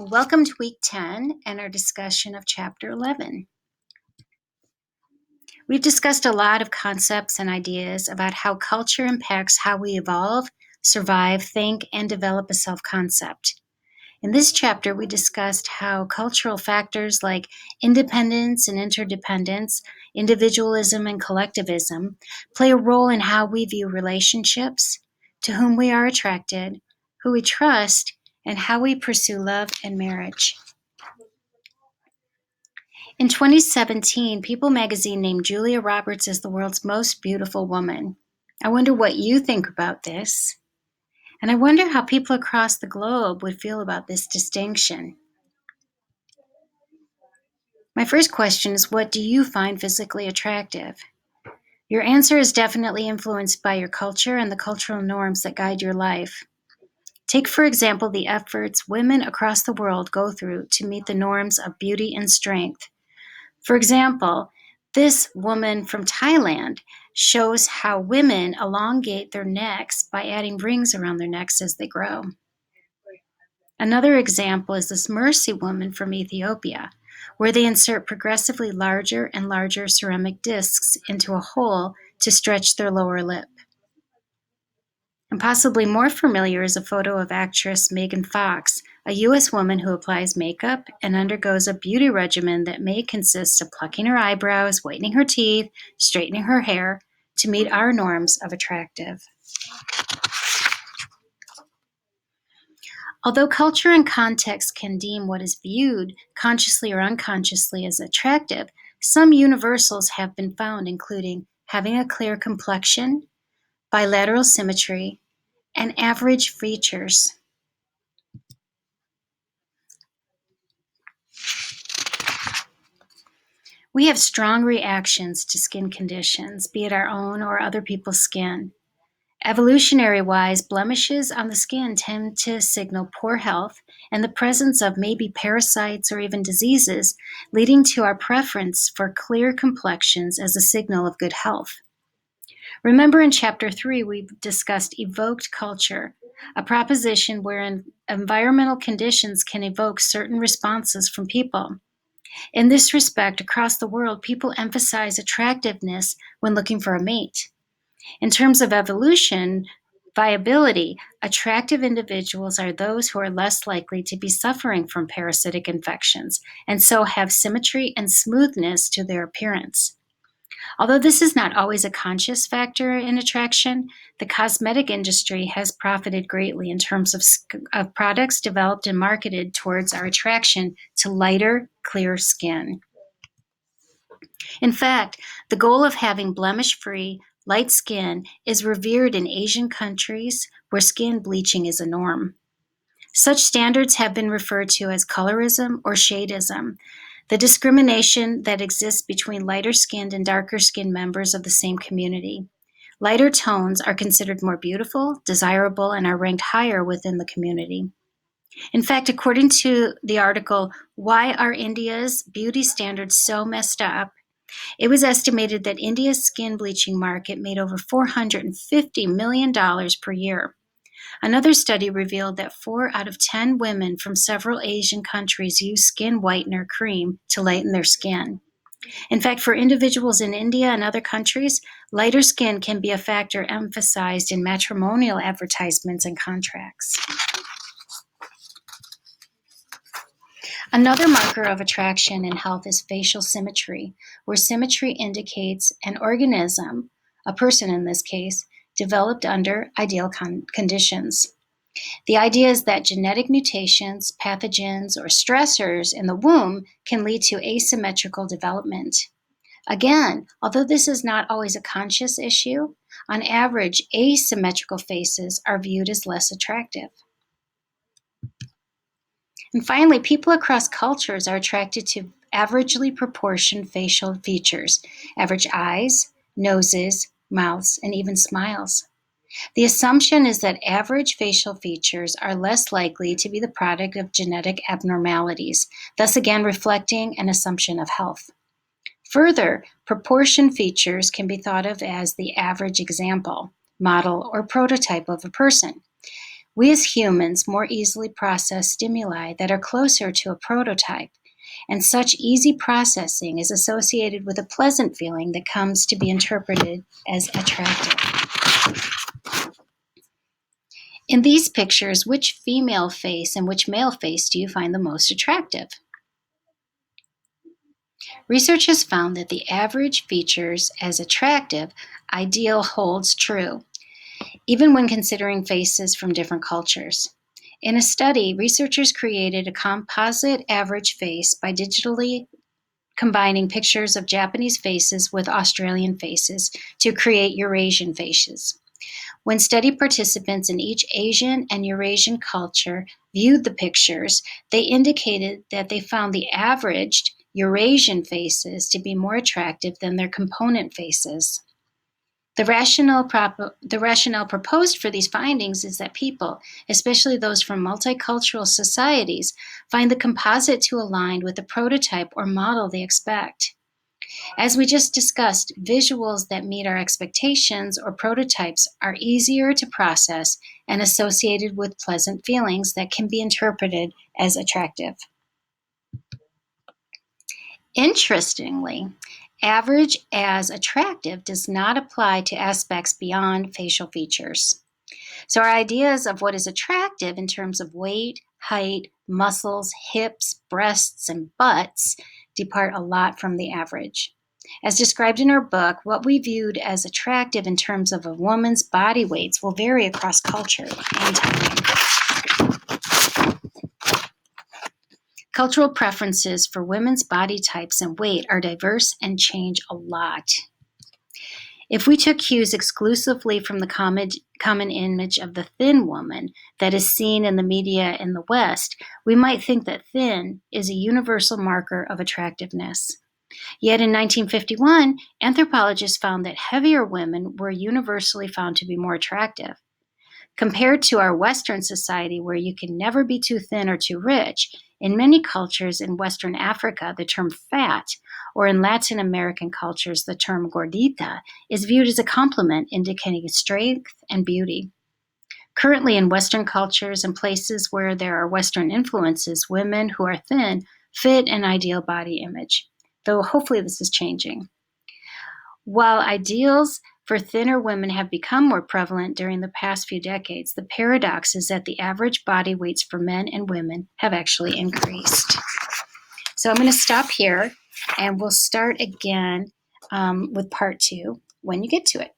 Welcome to week 10 and our discussion of chapter 11. We've discussed a lot of concepts and ideas about how culture impacts how we evolve, survive, think, and develop a self-concept. In this chapter, we discussed how cultural factors like independence and interdependence, individualism and collectivism play a role in how we view relationships, to whom we are attracted, who we trust, and how we pursue love and marriage. In 2017, People magazine named Julia Roberts as the world's most beautiful woman. I wonder what you think about this. And I wonder how people across the globe would feel about this distinction. My first question is, what do you find physically attractive? Your answer is definitely influenced by your culture and the cultural norms that guide your life. Take, for example, the efforts women across the world go through to meet the norms of beauty and strength. For example, this woman from Thailand shows how women elongate their necks by adding rings around their necks as they grow. Another example is this Mercy woman from Ethiopia, where they insert progressively larger and larger ceramic discs into a hole to stretch their lower lip. And possibly more familiar is a photo of actress Megan Fox, a U.S. woman who applies makeup and undergoes a beauty regimen that may consist of plucking her eyebrows, whitening her teeth, straightening her hair to meet our norms of attractive. Although culture and context can deem what is viewed, consciously or unconsciously, as attractive, some universals have been found, including having a clear complexion, bilateral symmetry, and average features. We have strong reactions to skin conditions, be it our own or other people's skin. Evolutionary-wise, blemishes on the skin tend to signal poor health and the presence of maybe parasites or even diseases, leading to our preference for clear complexions as a signal of good health. Remember in Chapter 3, we discussed evoked culture, a proposition wherein environmental conditions can evoke certain responses from people. In this respect, across the world, people emphasize attractiveness when looking for a mate. In terms of evolution, viability, attractive individuals are those who are less likely to be suffering from parasitic infections, and so have symmetry and smoothness to their appearance. Although this is not always a conscious factor in attraction, the cosmetic industry has profited greatly in terms of products developed and marketed towards our attraction to lighter, clear skin. In fact, the goal of having blemish-free, light skin is revered in Asian countries where skin bleaching is a norm. Such standards have been referred to as colorism or shadeism, the discrimination that exists between lighter-skinned and darker-skinned members of the same community. Lighter tones are considered more beautiful, desirable, and are ranked higher within the community. In fact, according to the article, Why Are India's Beauty Standards So Messed Up?, it was estimated that India's skin bleaching market made over $450 million per year. Another study revealed that 4 out of 10 women from several Asian countries use skin whitener cream to lighten their skin. In fact, for individuals in India and other countries, lighter skin can be a factor emphasized in matrimonial advertisements and contracts. Another marker of attraction in health is facial symmetry, where symmetry indicates an organism, a person in this case, developed under ideal conditions. The idea is that genetic mutations, pathogens, or stressors in the womb can lead to asymmetrical development. Again, although this is not always a conscious issue, on average, asymmetrical faces are viewed as less attractive. And finally, people across cultures are attracted to averagely proportioned facial features, average eyes, noses, mouths, and even smiles. The assumption is that average facial features are less likely to be the product of genetic abnormalities, thus again reflecting an assumption of health. Further, proportion features can be thought of as the average example, model, or prototype of a person. We as humans more easily process stimuli that are closer to a prototype, and such easy processing is associated with a pleasant feeling that comes to be interpreted as attractive. In these pictures, which female face and which male face do you find the most attractive? Research has found that the average features as attractive ideal holds true, even when considering faces from different cultures. In a study, researchers created a composite average face by digitally combining pictures of Japanese faces with Australian faces to create Eurasian faces. When study participants in each Asian and Eurasian culture viewed the pictures, they indicated that they found the averaged Eurasian faces to be more attractive than their component faces. The rationale proposed for these findings is that people, especially those from multicultural societies, find the composite to align with the prototype or model they expect. As we just discussed, visuals that meet our expectations or prototypes are easier to process and associated with pleasant feelings that can be interpreted as attractive. Interestingly, average as attractive does not apply to aspects beyond facial features. So our ideas of what is attractive in terms of weight, height, muscles, hips, breasts, and butts depart a lot from the average. As described in our book, what we viewed as attractive in terms of a woman's body weights will vary across culture and time. Cultural preferences for women's body types and weight are diverse and change a lot. If we took cues exclusively from the common image of the thin woman that is seen in the media in the West, we might think that thin is a universal marker of attractiveness. Yet in 1951, anthropologists found that heavier women were universally found to be more attractive. Compared to our Western society, where you can never be too thin or too rich, in many cultures in Western Africa, the term fat, or in Latin American cultures, the term gordita, is viewed as a compliment indicating strength and beauty. Currently, in Western cultures and places where there are Western influences, women who are thin fit an ideal body image, though hopefully this is changing. While ideals for thinner women have become more prevalent during the past few decades, the paradox is that the average body weights for men and women have actually increased. So I'm going to stop here, and we'll start again with part 2 when you get to it.